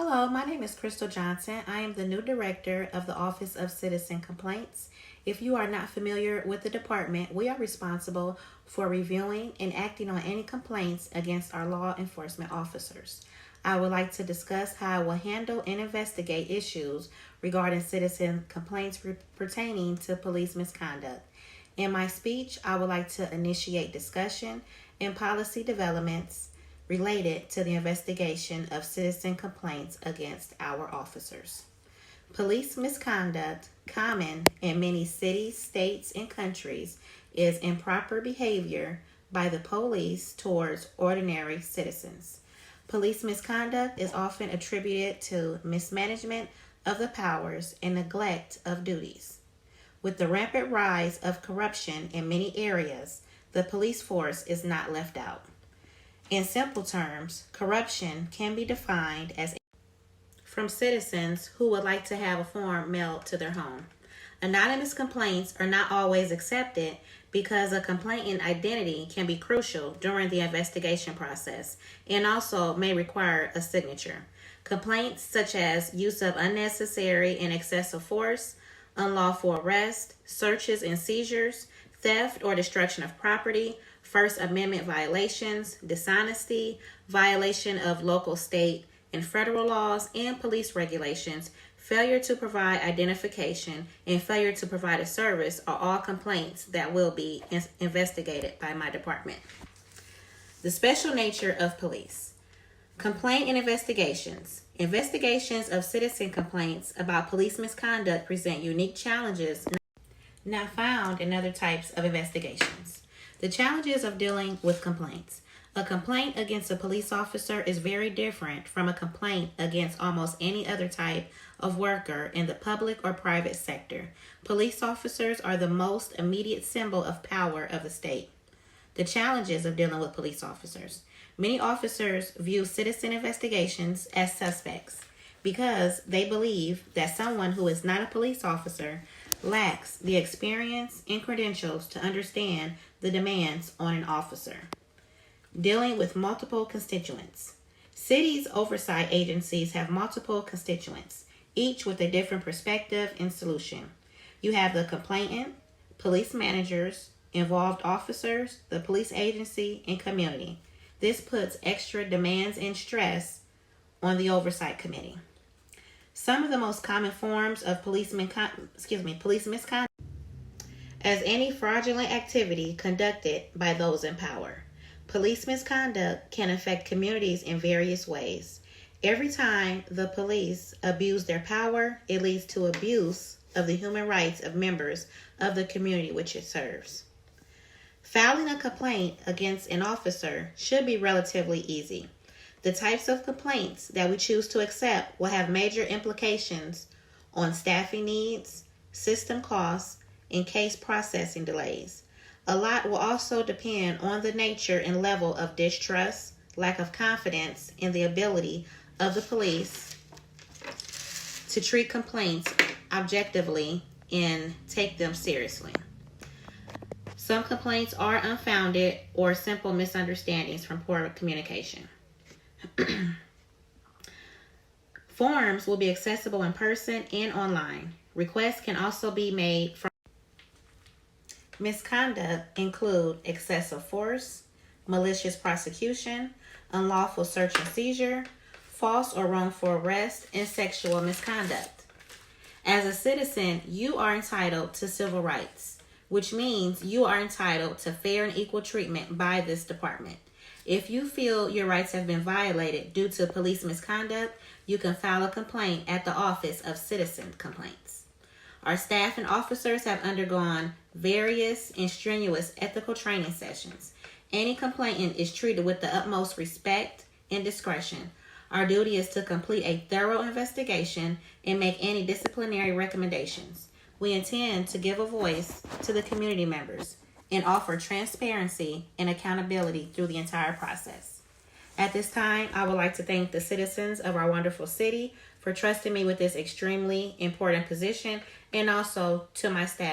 Hello, my name is Crystal Johnson. I am the new director of the Office of Citizen Complaints. If you are not familiar with the department, we are responsible for reviewing and acting on any complaints against our law enforcement officers. I would like to discuss how I will handle and investigate issues regarding citizen complaints pertaining to police misconduct. In my speech, I would like to initiate discussion and policy developments related to the investigation of citizen complaints against our officers. Police misconduct, common in many cities, states, and countries, is improper behavior by the police towards ordinary citizens. Police misconduct is often attributed to mismanagement of the powers and neglect of duties. With the rampant rise of corruption in many areas, the police force is not left out. In simple terms, corruption can be defined as from citizens who would like to have a form mailed to their home. Anonymous complaints are not always accepted because a complainant identity can be crucial during the investigation process and also may require a signature. Complaints such as use of unnecessary and excessive force, unlawful arrest, searches and seizures, theft or destruction of property, First Amendment violations, dishonesty, violation of local, state, and federal laws and police regulations, failure to provide identification, and failure to provide a service are all complaints that will be investigated by my department. The special nature of police. Complaint and investigations. Investigations of citizen complaints about police misconduct present unique challenges not found in other types of investigations. The challenges of dealing with complaints. A complaint against a police officer is very different from a complaint against almost any other type of worker in the public or private sector. Police officers are the most immediate symbol of power of the state. The challenges of dealing with police officers. Many officers view citizen investigations as suspects because they believe that someone who is not a police officer lacks the experience and credentials to understand the demands on an officer. Dealing with multiple constituents. Cities' oversight agencies have multiple constituents, each with a different perspective and solution. You have the complainant, police managers, involved officers, the police agency, and community. This puts extra demands and stress on the oversight committee. Some of the most common forms of police misconduct as any fraudulent activity conducted by those in power. Police misconduct can affect communities in various ways. Every time the police abuse their power, it leads to abuse of the human rights of members of the community which it serves. Filing a complaint against an officer should be relatively easy. The types of complaints that we choose to accept will have major implications on staffing needs, system costs, and case processing delays. A lot will also depend on the nature and level of distrust, lack of confidence in the ability of the police to treat complaints objectively and take them seriously. Some complaints are unfounded or simple misunderstandings from poor communication. Forms will be accessible in person and online. Requests can also be made from misconduct include excessive force, malicious prosecution, unlawful search and seizure, false or wrongful arrest, and sexual misconduct. As a citizen, you are entitled to civil rights, which means you are entitled to fair and equal treatment by this department. If you feel your rights have been violated due to police misconduct, you can file a complaint at the Office of Citizen Complaints. Our staff and officers have undergone various and strenuous ethical training sessions. Any complainant is treated with the utmost respect and discretion. Our duty is to complete a thorough investigation and make any disciplinary recommendations. We intend to give a voice to the community members and offer transparency and accountability through the entire process. At this time, I would like to thank the citizens of our wonderful city for trusting me with this extremely important position, and also to my staff.